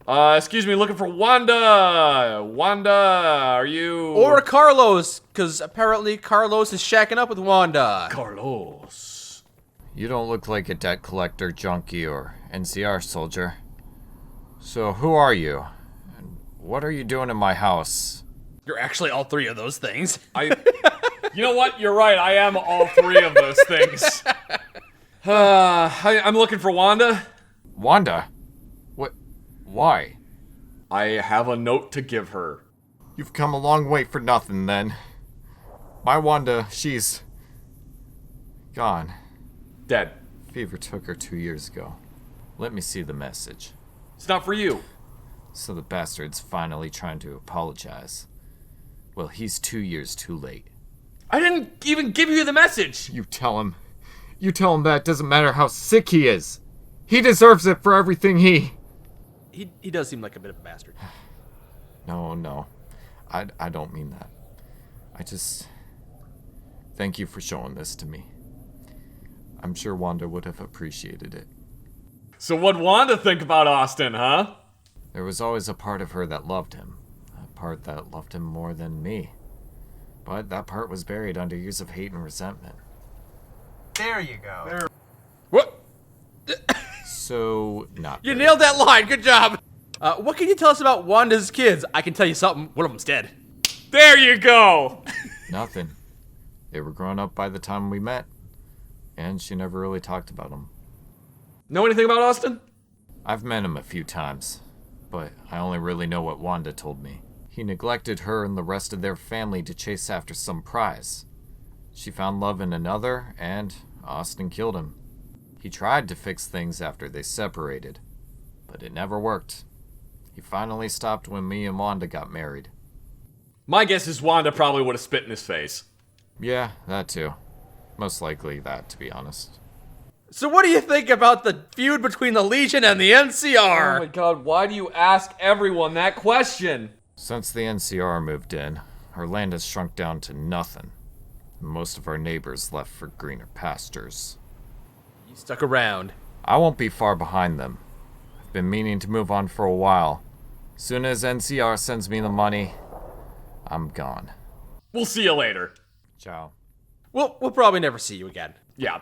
Excuse me, looking for Wanda. Wanda, are you... Or Carlos, because apparently Carlos is shacking up with Wanda. Carlos. You don't look like a debt collector, junkie, or NCR soldier. So who are you? And what are you doing in my house? You're actually all three of those things. You know what? You're right. I am all three of those things. I'm looking for Wanda. Wanda? What? Why? I have a note to give her. You've come a long way for nothing, then. My Wanda, she's... gone. Dead. Fever took her 2 years ago. Let me see the message. It's not for you. So the bastard's finally trying to apologize. Well, he's 2 years too late. I didn't even give you the message. You tell him. You tell him that it doesn't matter how sick he is. He deserves it for everything he does seem like a bit of a bastard. No. I don't mean that. I just... Thank you for showing this to me. I'm sure Wanda would have appreciated it. So what'd Wanda think about Austin, huh? There was always a part of her that loved him. A part that loved him more than me. But that part was buried under years of hate and resentment. There you go. What? So, not You very. nailed that line. Good job. What can you tell us about Wanda's kids? I can tell you something. One of them's dead. There you go. Nothing. They were grown up by the time we met. And she never really talked about them. Know anything about Austin? I've met him a few times, but I only really know what Wanda told me. He neglected her and the rest of their family to chase after some prize. She found love in another, and Austin killed him. He tried to fix things after they separated, but it never worked. He finally stopped when me and Wanda got married. My guess is Wanda probably would have spit in his face. Yeah, that too. Most likely that, to be honest. So what do you think about the feud between the Legion and the NCR? Oh my god, why do you ask everyone that question? Since the NCR moved in, our land has shrunk down to nothing. Most of our neighbors left for greener pastures. You stuck around. I won't be far behind them. I've been meaning to move on for a while. Soon as NCR sends me the money, I'm gone. We'll see you later. Ciao. We'll probably never see you again. Yeah.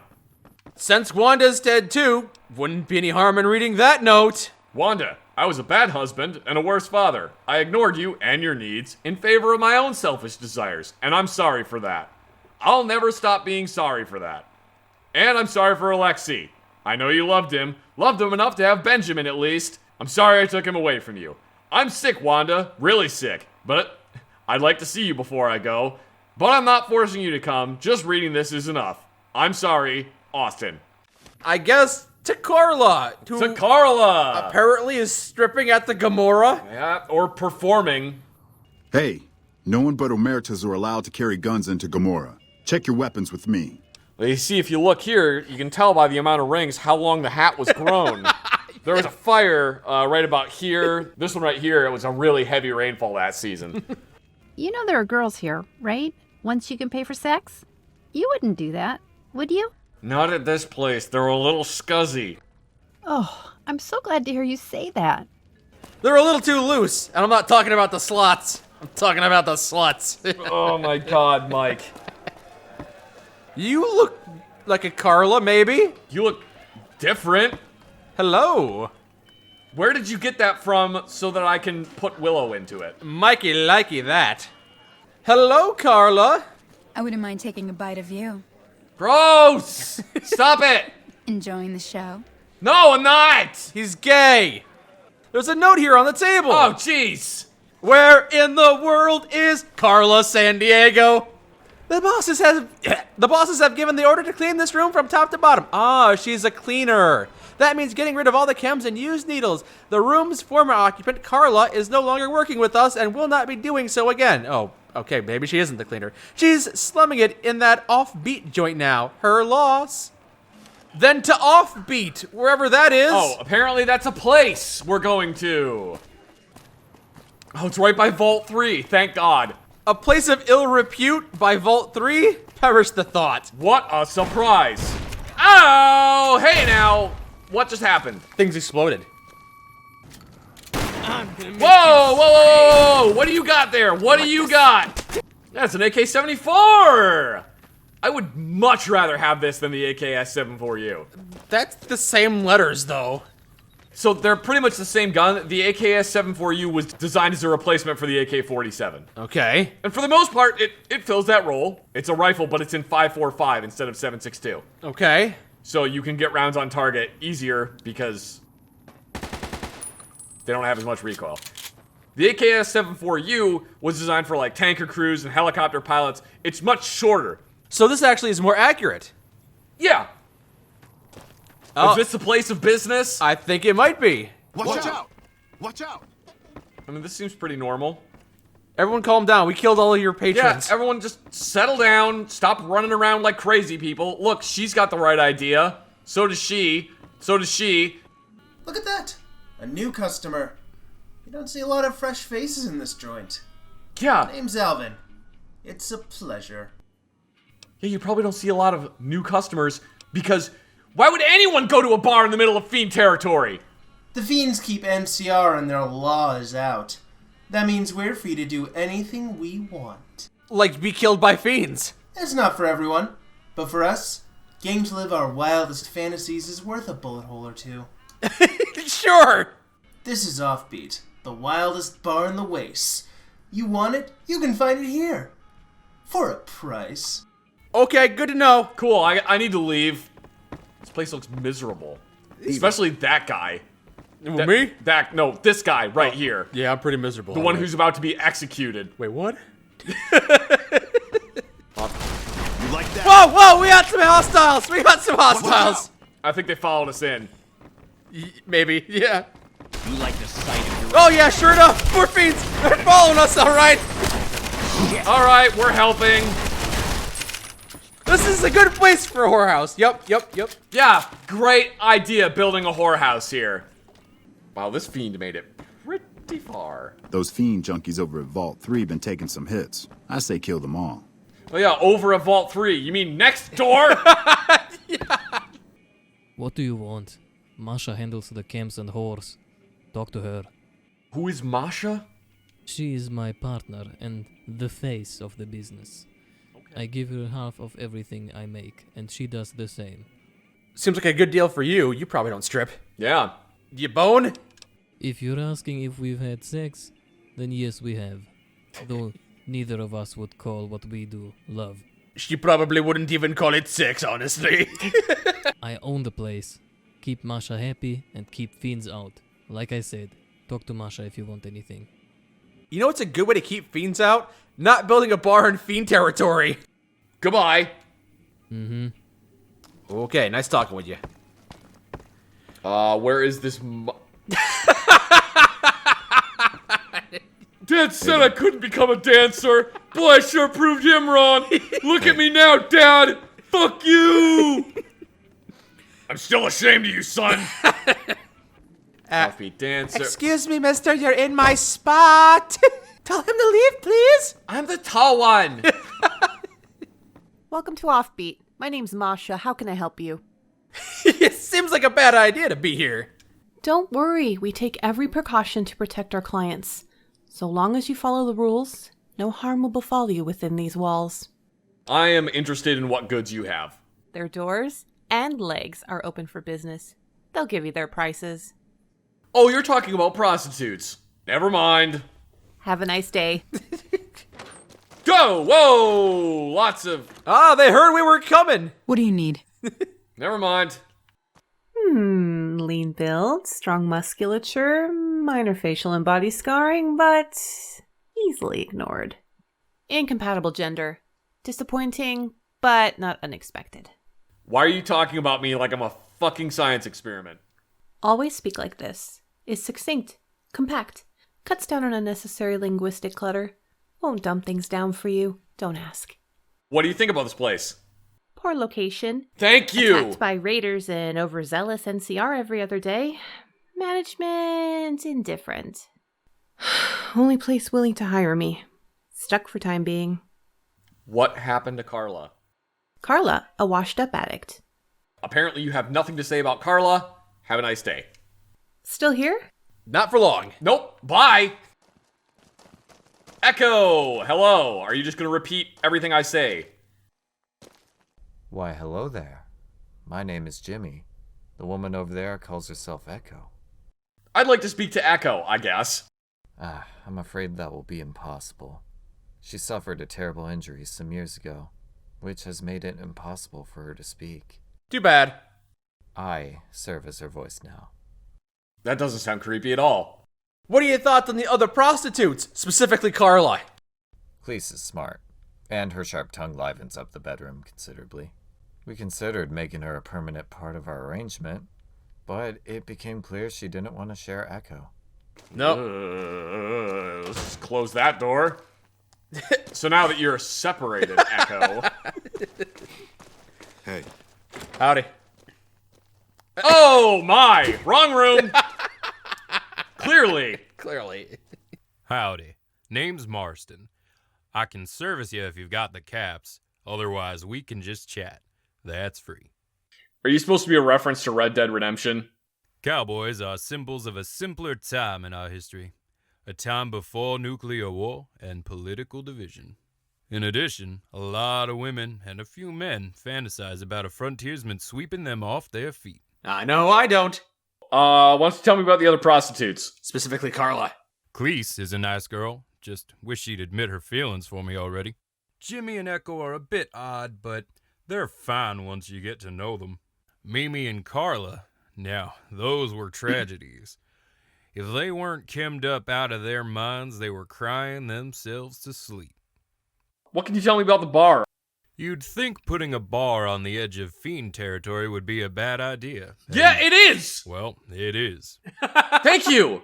Since Wanda's dead too, wouldn't be any harm in reading that note. Wanda, I was a bad husband and a worse father. I ignored you and your needs in favor of my own selfish desires, and I'm sorry for that. I'll never stop being sorry for that. And I'm sorry for Alexei. I know you loved him enough to have Benjamin at least. I'm sorry I took him away from you. I'm sick, Wanda, really sick, but I'd like to see you before I go. But I'm not forcing you to come, just reading this is enough. I'm sorry, Austin. I guess to Carla, who To Carla! apparently is stripping at the Gamora. Yeah, or performing. Hey, no one but Omertas are allowed to carry guns into Gamora. Check your weapons with me. Well, you see, if you look here, you can tell by the amount of rings how long the hat was grown. There was a fire right about here. This one right here, it was a really heavy rainfall that season. You know there are girls here, right? Once you can pay for sex? You wouldn't do that, would you? Not at this place. They're a little scuzzy. Oh, I'm so glad to hear you say that. They're a little too loose, and I'm not talking about the slots. I'm talking about the sluts. Oh my god, Mike. You look like a Carla, maybe? You look different. Hello. Where did you get that from so that I can put Willow into it? Mikey likey that. Hello, Carla. I wouldn't mind taking a bite of you. Gross! Stop it! Enjoying the show? No, I'm not! He's gay. There's a note here on the table. Oh, jeez. Where in the world is Carla San Diego? The bosses have given the order to clean this room from top to bottom. Ah, she's a cleaner. That means getting rid of all the chems and used needles. The room's former occupant, Carla, is no longer working with us and will not be doing so again. Oh, okay, maybe she isn't the cleaner. She's slumming it in that Offbeat joint now. Her loss. Then to Offbeat, wherever that is. Oh, apparently that's a place we're going to. Oh, it's right by Vault 3, thank God. A place of ill repute by Vault 3? Perish the thought. What a surprise. Oh, hey now. What just happened? Things exploded. Whoa, whoa, whoa, whoa! What do you got there? What do you got? That's an AK-74! I would much rather have this than the AKS-74U. That's the same letters, though. So they're pretty much the same gun. The AKS-74U was designed as a replacement for the AK-47. Okay. And for the most part, it fills that role. It's a rifle, but it's in 5.45 instead of 7.62. Okay. So you can get rounds on target easier because they don't have as much recoil. The AKS-74U was designed for like tanker crews and helicopter pilots. It's much shorter. So this actually is more accurate. Yeah. Oh. Is this the place of business? I think it might be. Watch out! Watch out! I mean, this seems pretty normal. Everyone calm down. We killed all of your Yeah, patrons. everyone just settle down. Stop running around like crazy people. Look, she's got the right idea. So does she. So does she. Look at that! A new customer. You don't see a lot of fresh faces in this joint. Yeah. Name's Alvin. It's a pleasure. Yeah, you probably don't see a lot of new customers because why would anyone go to a bar in the middle of Fiend Territory? The Fiends keep NCR and their laws out. That means we're free to do anything we want. Like, be killed by fiends. It's not for everyone, but for us, getting to live our wildest fantasies is worth a bullet hole or two. Sure. This is Offbeat, the wildest bar in the wastes. You want it? You can find it here. For a price. Okay, good to know. Cool, I need to leave. This place looks miserable. Especially that guy. Me? No, this guy right here. Yeah, I'm pretty miserable. The one who's about to be executed. Wait, what? You like that? Whoa, whoa, we got some hostiles. We got some hostiles. I think they followed us in. Maybe, yeah. You like the sight of your... Oh, yeah, sure enough. More fiends. They're following us, all right. All right, we're helping. This is a good place for a whorehouse. Yep. Yeah, great idea building a whorehouse here. Wow, this fiend made it pretty far. Those fiend junkies over at Vault 3 been taking some hits. I say kill them all. Oh yeah, over at Vault 3. You mean next door? What do you want? Masha handles the camps and whores. Talk to her. Who is Masha? She is my partner and the face of the business. I give her half of everything I make, and she does the same. Seems like a good deal for you. You probably don't strip. Yeah. You bone? If you're asking if we've had sex, then yes, we have. Though neither of us would call what we do love. She probably wouldn't even call it sex, honestly. I own the place. Keep Masha happy and keep fiends out. Like I said, talk to Masha if you want anything. You know what's a good way to keep fiends out? Not building a bar in Fiend Territory. Goodbye. Mm-hmm. Okay, nice talking with you. Where is this Dad said I couldn't become a dancer. Boy, I sure proved him wrong. Look at me now, Dad. Fuck you. I'm still ashamed of you, son. Offbeat dancer. Excuse me, mister, you're in my spot. Tell him to leave, please. I'm the tall one. Welcome to Offbeat. My name's Masha. How can I help you? It seems like a bad idea to be here. Don't worry. We take every precaution to protect our clients. So long as you follow the rules, no harm will befall you within these walls. I am interested in what goods you have. Their doors and legs are open for business. They'll give you their prices. Oh, you're talking about prostitutes. Never mind. Have a nice day. Go! Whoa! Lots of... Ah, they heard we were coming. What do you need? Never mind. Lean build, strong musculature, minor facial and body scarring, but easily ignored. Incompatible gender. Disappointing, but not unexpected. Why are you talking about me like I'm a fucking science experiment? Always speak like this. Is succinct, compact, cuts down on unnecessary linguistic clutter. Won't dumb things down for you. Don't ask. What do you think about this place? Poor location. Thank you! Attacked by raiders and overzealous NCR every other day. Management indifferent. Only place willing to hire me. Stuck for time being. What happened to Carla? Carla, a washed-up addict. Apparently you have nothing to say about Carla. Have a nice day. Still here? Not for long. Nope. Bye. Echo, hello. Are you just gonna repeat everything I say? Why, hello there. My name is Jimmy. The woman over there calls herself Echo. I'd like to speak to Echo, I guess. I'm afraid that will be impossible. She suffered a terrible injury some years ago, which has made it impossible for her to speak. Too bad. I serve as her voice now. That doesn't sound creepy at all. What are your thoughts on the other prostitutes, specifically Carla? Cleese is smart, and her sharp tongue livens up the bedroom considerably. We considered making her a permanent part of our arrangement, but it became clear she didn't want to share Echo. Nope. Let's just close that door. So now that you're separated, Echo. Hey. Howdy. Oh my! Wrong room! Clearly. Howdy. Name's Marston. I can service you if you've got the caps. Otherwise, we can just chat. That's free. Are you supposed to be a reference to Red Dead Redemption? Cowboys are symbols of a simpler time in our history. A time before nuclear war and political division. In addition, a lot of women and a few men fantasize about a frontiersman sweeping them off their feet. No, I don't. Why don't you tell me about the other prostitutes? Specifically Carla. Cleese is a nice girl. Just wish she'd admit her feelings for me already. Jimmy and Echo are a bit odd, but they're fine once you get to know them. Mimi and Carla, now, those were tragedies. If they weren't chemmed up out of their minds, they were crying themselves to sleep. What can you tell me about the bar? You'd think putting a bar on the edge of Fiend Territory would be a bad idea. Yeah, it is! Well, it is. Thank you!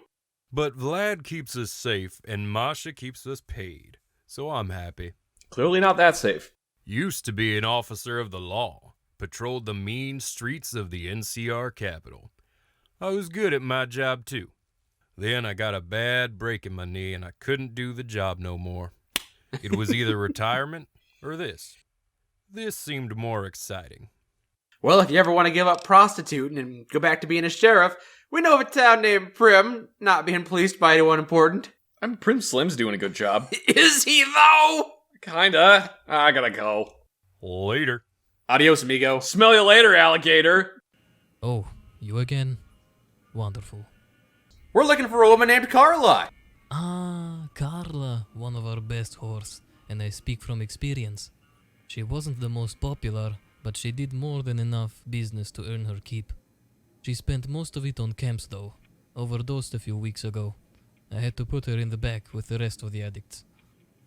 But Vlad keeps us safe, and Masha keeps us paid. So I'm happy. Clearly not that safe. Used to be an officer of the law. Patrolled the mean streets of the NCR capital. I was good at my job, too. Then I got a bad break in my knee, and I couldn't do the job no more. It was either retirement or this. This seemed more exciting. Well, if you ever want to give up prostituting and go back to being a sheriff, we know of a town named Prim, not being policed by anyone important. I'm Prim Slim's doing a good job. Is he, though? Kinda. I gotta go. Later. Adios, amigo. Smell you later, alligator. Oh, you again? Wonderful. We're looking for a woman named Carla. Ah, Carla, one of our best horse, and I speak from experience. She wasn't the most popular, but she did more than enough business to earn her keep. She spent most of it on camps though, overdosed a few weeks ago. I had to put her in the back with the rest of the addicts.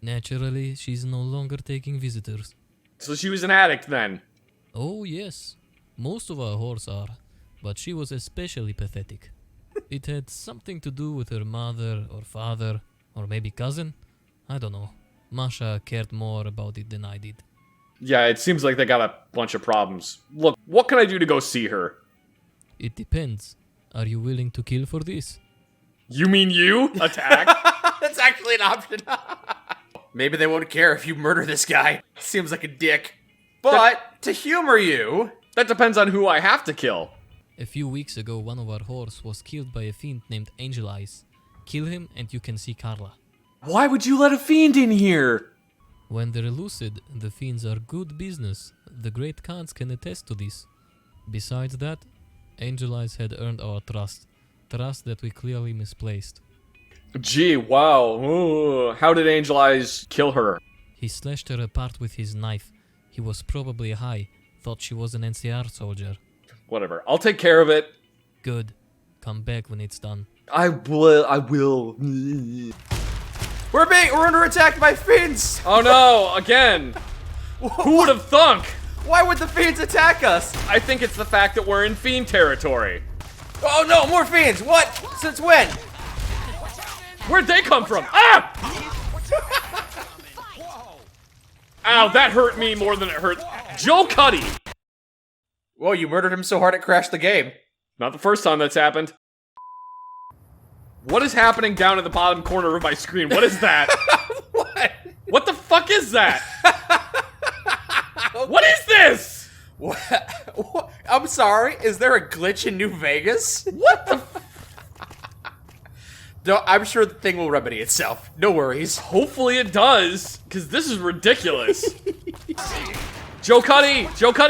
Naturally, she's no longer taking visitors. So she was an addict then? Oh yes, most of our horse are, but she was especially pathetic. It had something to do with her mother or father, or maybe cousin. I don't know. Masha cared more about it than I did. Yeah, it seems like they got a bunch of problems. Look, what can I do to go see her? It depends. Are you willing to kill for this? You mean you? Attack? That's actually an option. Maybe they won't care if you murder this guy. Seems like a dick. But, to humor you... That depends on who I have to kill. A few weeks ago, one of our horse was killed by a fiend named Angel Eyes. Kill him and you can see Carla. Why would you let a fiend in here? When they're lucid, the fiends are good business. The great Khans can attest to this. Besides that, Angel Eyes had earned our trust. Trust that we clearly misplaced. Gee, wow. Ooh. How did Angel Eyes kill her? He slashed her apart with his knife. He was probably high. Thought she was an NCR soldier. Whatever. I'll take care of it. Good. Come back when it's done. I will. We're under attack by fiends! Oh no, again! Who would have thunk? Why would the fiends attack us? I think it's the fact that we're in fiend territory. Oh no, more fiends! What? Since when? Where'd they come from? Ah! Ow, that hurt me more than it hurt Joe Cuddy! Whoa, you murdered him so hard it crashed the game. Not the first time that's happened. What is happening down at the bottom corner of my screen? What is that? What? What the fuck is that? What is this? What? I'm sorry, is there a glitch in New Vegas? What the I'm sure the thing will remedy itself. No worries. Hopefully it does, because this is ridiculous. Joe Cuddy,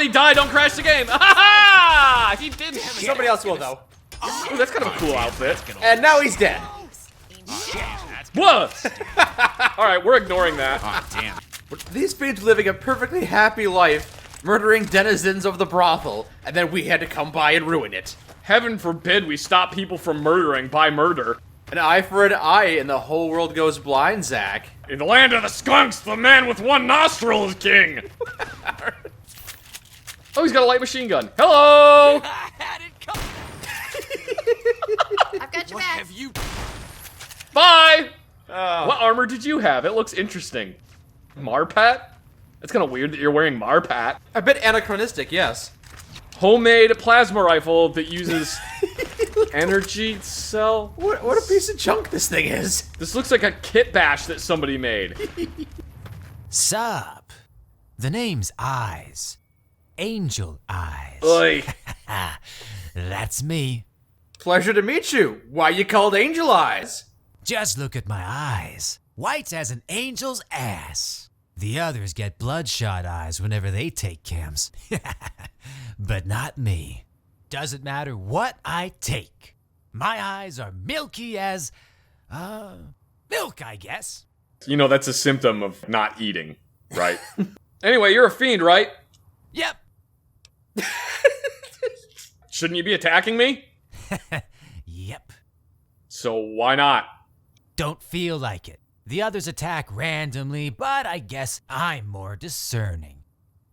die, don't crash the game. Ha! He didn't. Somebody else will, though. Ooh, that's kind of a cool outfit. And now he's dead. What? All right, we're ignoring that. Oh, damn. These fiends living a perfectly happy life, murdering denizens of the brothel, and then we had to come by and ruin it. Heaven forbid we stop people from murdering by murder. An eye for an eye, and the whole world goes blind, Zach. In the land of the skunks, the man with one nostril is king. Oh, he's got a light machine gun. Hello! I've got your back. Have you? Bye! What armor did you have? It looks interesting. Marpat? That's kind of weird that you're wearing Marpat. A bit anachronistic, yes. Homemade plasma rifle that uses energy cell. What a piece of junk this thing is. This looks like a kit bash that somebody made. Sup? The name's Eyes. Angel Eyes. Oi. That's me. Pleasure to meet you. Why you called Angel Eyes? Just look at my eyes. White's as an angel's ass. The others get bloodshot eyes whenever they take cams. But not me. Doesn't matter what I take. My eyes are milky as, milk, I guess. You know, that's a symptom of not eating, right? Anyway, you're a fiend, right? Yep. Shouldn't you be attacking me? Yep. So why not? Don't feel like it. The others attack randomly, but I guess I'm more discerning.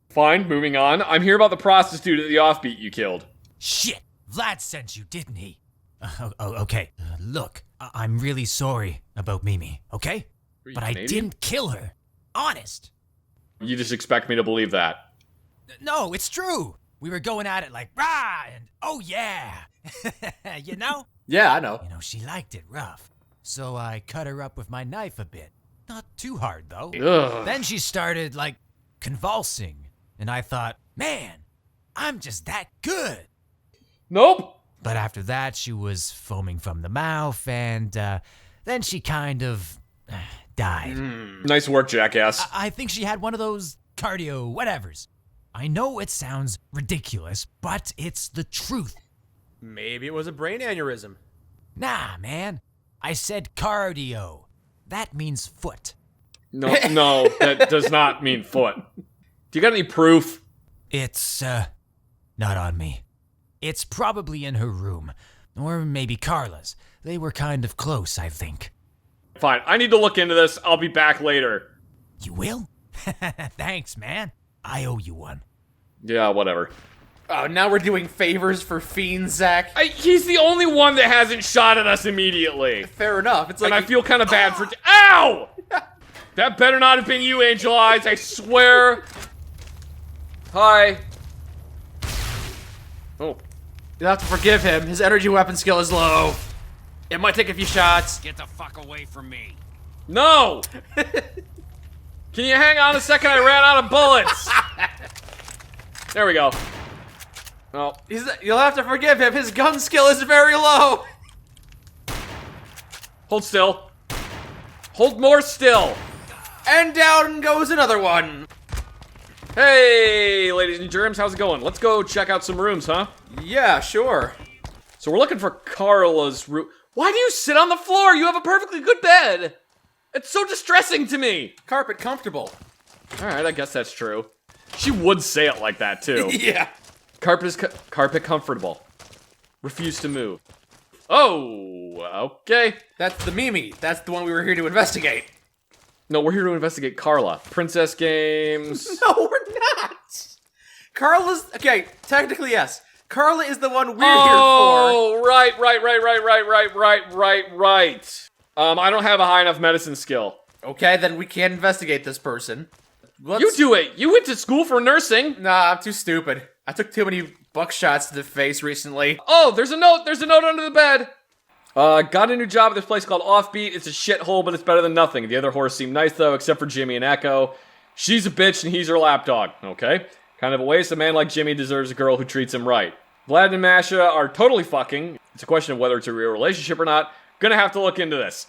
Fine, moving on. I'm here about the prostitute at the Offbeat you killed. Shit! Vlad sent you, didn't he? Okay. Look, I'm really sorry about Mimi, okay? But I didn't kill her. Honest. You just expect me to believe that? No, it's true. We were going at it like, rah, and oh yeah. You know? Yeah, I know. You know, she liked it rough. So I cut her up with my knife a bit. Not too hard, though. Ugh. Then she started, convulsing. And I thought, man, I'm just that good. Nope. But after that, she was foaming from the mouth, and then she kind of died. Nice work, jackass. I think she had one of those cardio whatevers. I know it sounds ridiculous, but it's the truth. Maybe it was a brain aneurysm. Nah, man. I said cardio. That means foot. No, that does not mean foot. Do you got any proof? It's, not on me. It's probably in her room. Or maybe Carla's. They were kind of close, I think. Fine, I need to look into this. I'll be back later. You will? Thanks, man. I owe you one. Yeah, whatever. Oh, now we're doing favors for fiends, Zach. He's the only one that hasn't shot at us immediately. Fair enough. It's like and I feel kind of bad for... Ow! That better not have been you, Angel Eyes, I swear. Hi. Oh. You'll have to forgive him. His energy weapon skill is low. It might take a few shots. Get the fuck away from me. No! Can you hang on a second? I ran out of bullets. There we go. Oh. You'll have to forgive him. His gun skill is very low. Hold still. Hold more still. And down goes another one. Hey, ladies and germs, how's it going? Let's go check out some rooms, huh? Yeah, sure. So we're looking for Carla's room. Why do you sit on the floor? You have a perfectly good bed. It's so distressing to me. Carpet comfortable. All right, I guess that's true. She would say it like that, too. Yeah. Carpet comfortable. Refuse to move. Oh, okay. That's the Mimi. That's the one we were here to investigate. No, we're here to investigate Carla. Princess games. No, we're not. Carla's... Okay, technically, yes. Carla is the one we're here for. Oh, right. I don't have a high enough medicine skill. Okay, then we can't investigate this person. You do it. You went to school for nursing. Nah, I'm too stupid. I took too many buckshots to the face recently. Oh, there's a note. There's a note under the bed. Got a new job at this place called Offbeat. It's a shithole, but it's better than nothing. The other horse seem nice, though, except for Jimmy and Echo. She's a bitch, and he's her lapdog. Okay? Kind of a waste. A man like Jimmy deserves a girl who treats him right. Vlad and Masha are totally fucking. It's a question of whether it's a real relationship or not. Gonna have to look into this.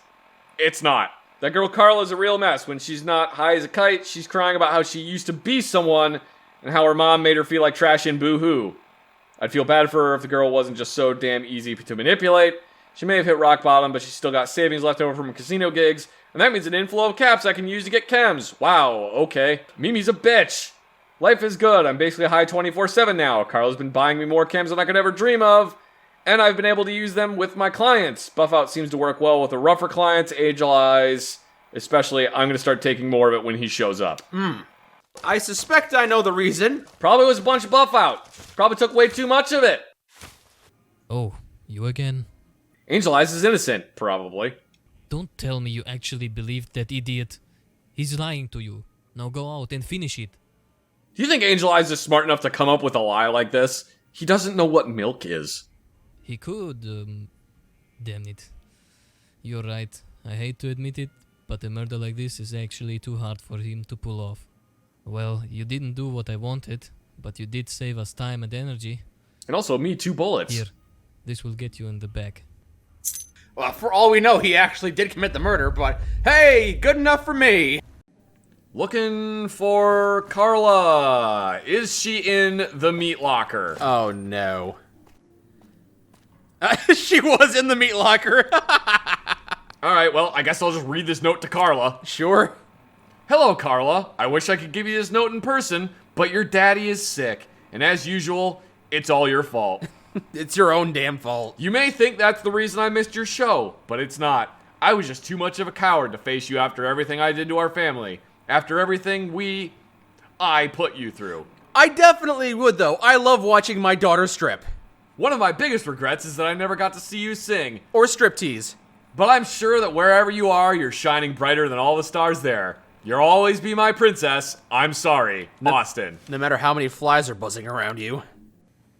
It's not. That girl Carla's a real mess. When she's not high as a kite, she's crying about how she used to be someone and how her mom made her feel like trash and boo-hoo. I'd feel bad for her if the girl wasn't just so damn easy to manipulate. She may have hit rock bottom, but she's still got savings left over from casino gigs, and that means an inflow of caps I can use to get chems. Wow, okay. Mimi's a bitch. Life is good. I'm basically high 24/7 now. Carla's been buying me more chems than I could ever dream of, and I've been able to use them with my clients. Buff out seems to work well with the rougher clients, Angel Eyes. Especially, I'm going to start taking more of it when he shows up. I suspect I know the reason. Probably was a bunch of buff out. Probably took way too much of it. Oh, you again? Angel Eyes is innocent, probably. Don't tell me you actually believed that idiot. He's lying to you. Now go out and finish it. Do you think Angel Eyes is smart enough to come up with a lie like this? He doesn't know what milk is. He could, damn it. You're right. I hate to admit it, but a murder like this is actually too hard for him to pull off. Well, you didn't do what I wanted, but you did save us time and energy. And also me 2 bullets. Here, this will get you in the back. Well, for all we know, he actually did commit the murder, but hey, good enough for me. Looking for Carla. Is she in the meat locker? Oh, no. She was in the meat locker. Alright, well, I guess I'll just read this note to Carla. Sure. Hello, Carla. I wish I could give you this note in person, but your daddy is sick. And as usual, it's all your fault. It's your own damn fault. You may think that's the reason I missed your show, but it's not. I was just too much of a coward to face you after everything I did to our family. After everything I put you through. I definitely would, though. I love watching my daughter strip. One of my biggest regrets is that I never got to see you sing. Or striptease. But I'm sure that wherever you are, you're shining brighter than all the stars there. You'll always be my princess. I'm sorry, Austin. No matter how many flies are buzzing around you.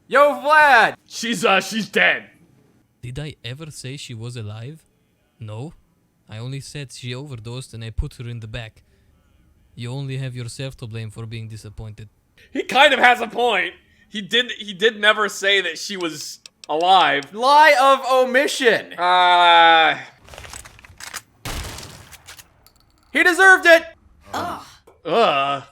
Yo, Vlad! She's dead. Did I ever say she was alive? No. I only said she overdosed and I put her in the back. You only have yourself to blame for being disappointed. He kind of has a point. He did never say that she was alive. Lie of omission. He deserved it. Ugh.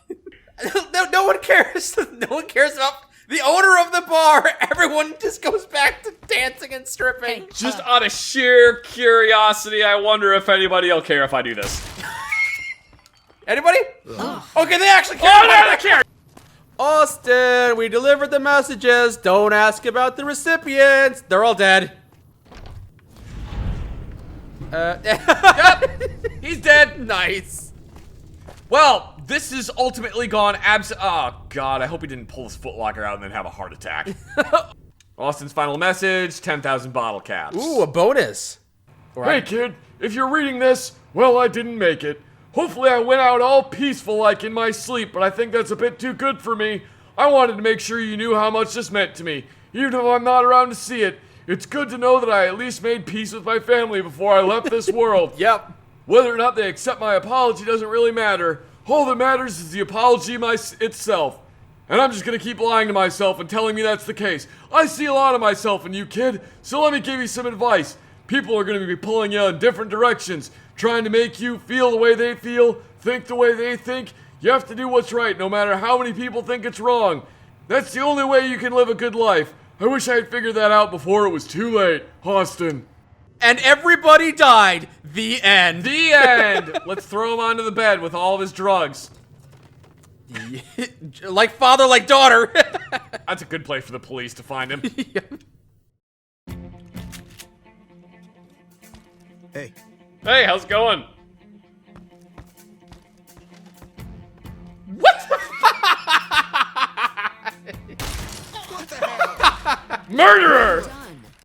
No one cares. No one cares about the owner of the bar. Everyone just goes back to dancing and stripping. Just out of sheer curiosity, I wonder if anybody will care if I do this. Anybody? Okay, they actually care. Oh, they care. Austin, we delivered the messages. Don't ask about the recipients. They're all dead. Yep, he's dead. Nice. Well, this has ultimately gone oh, God, I hope he didn't pull his footlocker out and then have a heart attack. Austin's final message, 10,000 bottle caps. Ooh, a bonus. Hey, kid, if you're reading this, well, I didn't make it. Hopefully I went out all peaceful like in my sleep, but I think that's a bit too good for me. I wanted to make sure you knew how much this meant to me, even if I'm not around to see it. It's good to know that I at least made peace with my family before I left this world. Yep. Whether or not they accept my apology doesn't really matter. All that matters is the apology itself. And I'm just gonna keep lying to myself and telling me that's the case. I see a lot of myself in you, kid, so let me give you some advice. People are gonna be pulling you in different directions, trying to make you feel the way they feel, think the way they think. You have to do what's right, no matter how many people think it's wrong. That's the only way you can live a good life. I wish I had figured that out before it was too late, Austin. And everybody died. The end. The end. Let's throw him onto the bed with all of his drugs. Like father, like daughter. That's a good place for the police to find him. Hey. Hey, how's it going? What the Murderer!